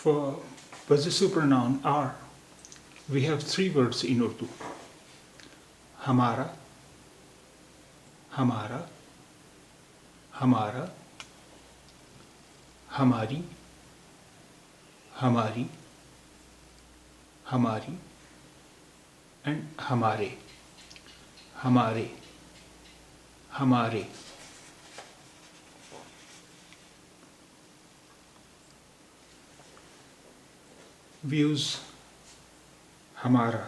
For possessive pronoun are, we have three words in Urdu. Hamara, hamara, hamara, hamari, hamari, hamari, and hamare, hamare, hamare. We use hamara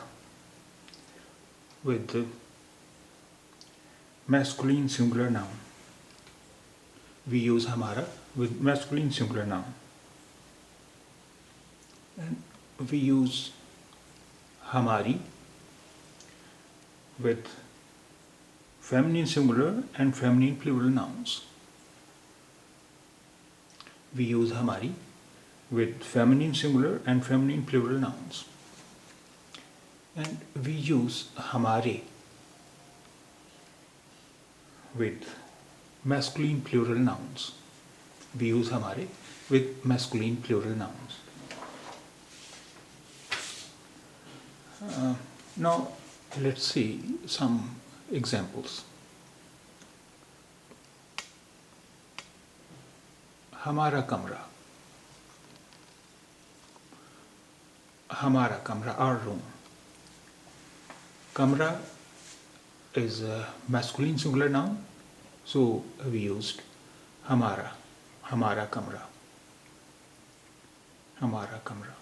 with the masculine singular noun. We use hamara with masculine singular noun. And we use hamari with feminine singular and feminine plural nouns. We use hamari with feminine singular and feminine plural nouns. And we use hamare with masculine plural nouns. We use hamare with masculine plural nouns. Now let's see some examples. Hamara kamra. Hamara kamra, our room. Kamra is a masculine singular noun, so we used hamara, hamara kamra. Hamara kamra.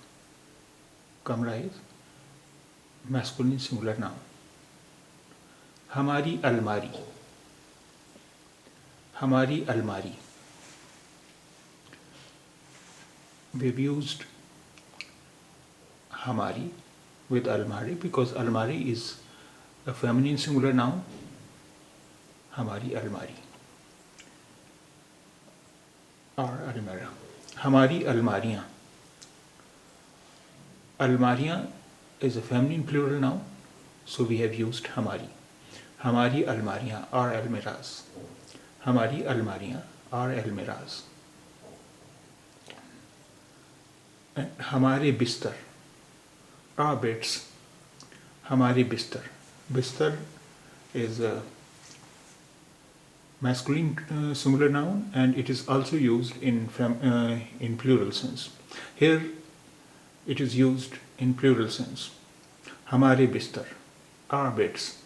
Kamra is masculine singular noun. Hamari almari. Hamari almari. We've used hamari with almari because almari is a feminine singular noun. Hamari almari. Or almara. Hamari almariyan. Almariyan is a feminine plural noun, so we have used hamari. Hamari almariyan or almiras. Hamari almariyan or almiras. And hamare bistar, our beds. Hamare bistar. Bistar is a masculine singular noun, and it is also used in plural sense. Here it is used in plural sense. Hamare bistar, our beds.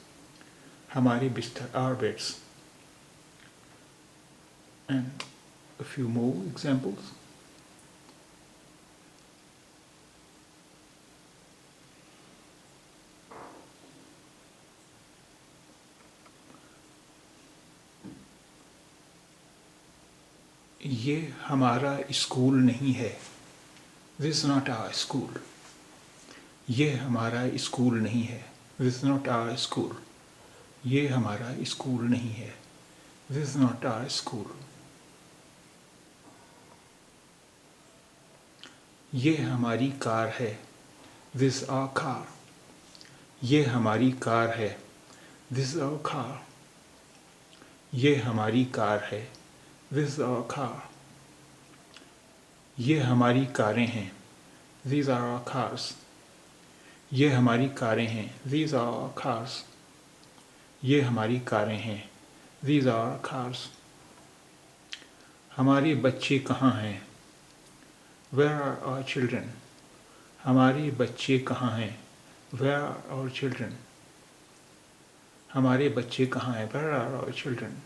Hamare bistar, our beds. And a few more examples. ये हमारा school नहीं है. This is not our school. ये हमारा school नहीं है. This is not our school. ये हमारा स्कूल नहीं है. This is not our school. ये हमारी कार है. This is our car. ये हमारी कार है. This is our car. ये हमारी कार है. This is our car. ये हमारी कारें हैं. These are our cars. ये हमारी कारें हैं. These are our cars. ये हमारी कारें हैं. These are our cars. हमारे बच्चे कहाँ हैं? Where are our children? हमारे बच्चे कहाँ हैं? Where are our children? हमारे बच्चे कहाँ हैं? Where are our children?